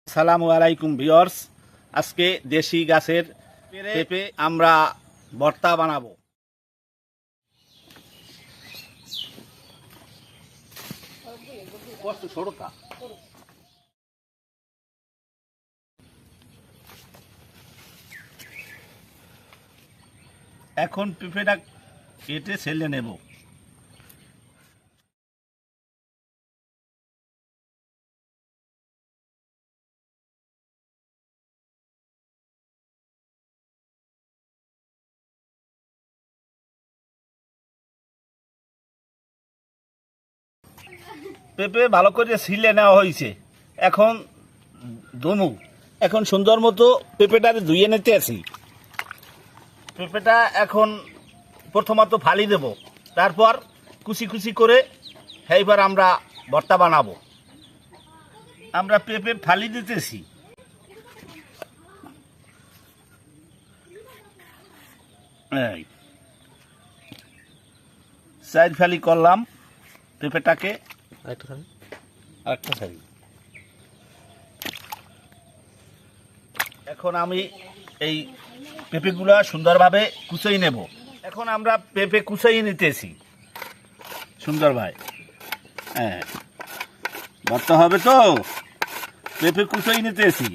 আসসালামু আলাইকুম ভিউয়ার্স। আজকে দেশি গাছের পেঁপে আমরা ভর্তা বানাবো। এখন পেঁপেটা কেটে ছেলে নেব। পেঁপে ভালো করে ছিলে নেওয়া হয়েছে। এখন দমু এখন সুন্দর মতো পেঁপেটা ধুয়ে নিতে আসি। পেঁপেটা এখন প্রথমত ফালি দেব, তারপর কুচি কুচি করে এইবার আমরা ভর্তা বানাবো। আমরা পেঁপে ফালি দিতেছি। এই সাইড ফালি করলাম পেঁপেটাকে। আরেকটা সাইড। এখন আমি এই পেঁপেগুলো সুন্দরভাবে কুচিয়ে নেব। এখন আমরা পেঁপে কুচিয়ে নিতেছি সুন্দরভাবে। হ্যাঁ, ভর্তা হবে তো পেঁপে কুচিয়ে নিতেছি।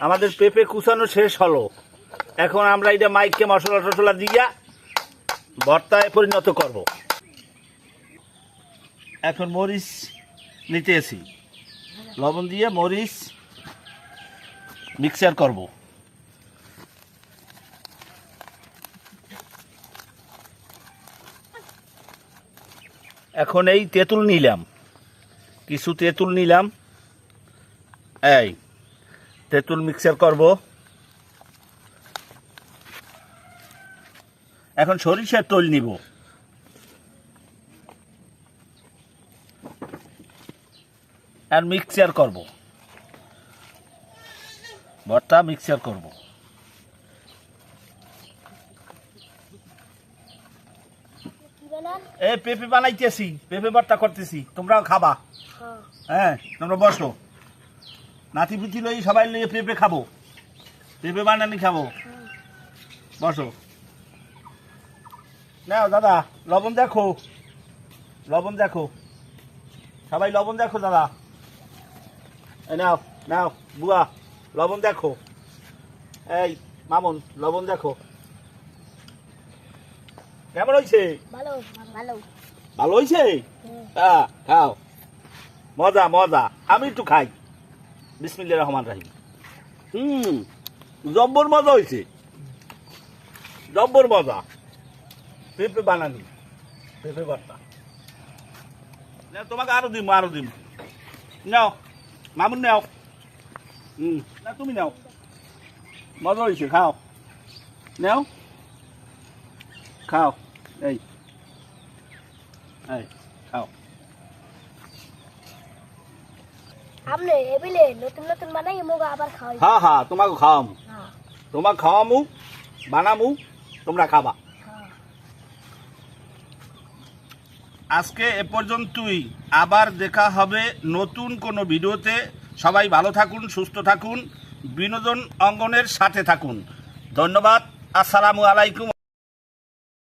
আমাদের পেঁপে কুচানো শেষ হলো। এখন আমরা এটা মাইককে মশলা টশলা দিয়া ভর্তায় পরিণত করব। এখন মরিচ নিতেছি, লবণ দিয়ে মরিচ মিক্সার করব। এখন এই তেঁতুল নিলাম, কিছু তেঁতুল নিলাম। এই তেঁতুল মিক্সার করব। এখন সরিষার তেল নিব। আর মিক্সার করব, ভর্তা মিক্সার করব। এই পেঁপে বানাইতেছি, পেঁপে ভর্তা করতেছি, তোমরাও খাবা। হ্যাঁ, তোমরা বসো। নাতি পুতি লই সবাই লইয়ে পেঁপে খাবো, পেঁপে বানানি খাবো। বসো। নাও দাদা, লবণ দেখো, লবণ দেখো, সবাই লবণ দেখো দাদা। নাও নাও বুয়া, লবণ দেখো। এই মামুন, লবণ দেখো। কেমন হয়েছে? ভালো ভালো ভালো হয়েছে? হ্যাঁ, খাও, মজা মজা। আমি একটু খাই। বিসমিল্লাহির রহমানির রহিম। জব্বর মজা হয়েছে, জব্বর মজা। পেঁপে বানানি, পেঁপে ভর্তা। তোমাকে আরো দিম, আরো দিম। নাও মামুন, নাও। না তুমি নাও, মজা হয়েছে, খাও। নাও খাও। এই এই খাও। আমনে এবিলে নতুন নতুন বানাই মোগা আবার খাওয়াই। হ্যাঁ হ্যাঁ, তোমাকে খাওয়ামু, হ্যাঁ তোমাকে খাওয়ামু, বানামু, তোমরা খাবা। হ্যাঁ। আজকে এ পর্যন্তই। আবার দেখা হবে নতুন কোনো ভিডিওতে। সবাই ভালো থাকুন, সুস্থ থাকুন, বিনোদন অঙ্গনের সাথে থাকুন। ধন্যবাদ। আসসালামু আলাইকুম।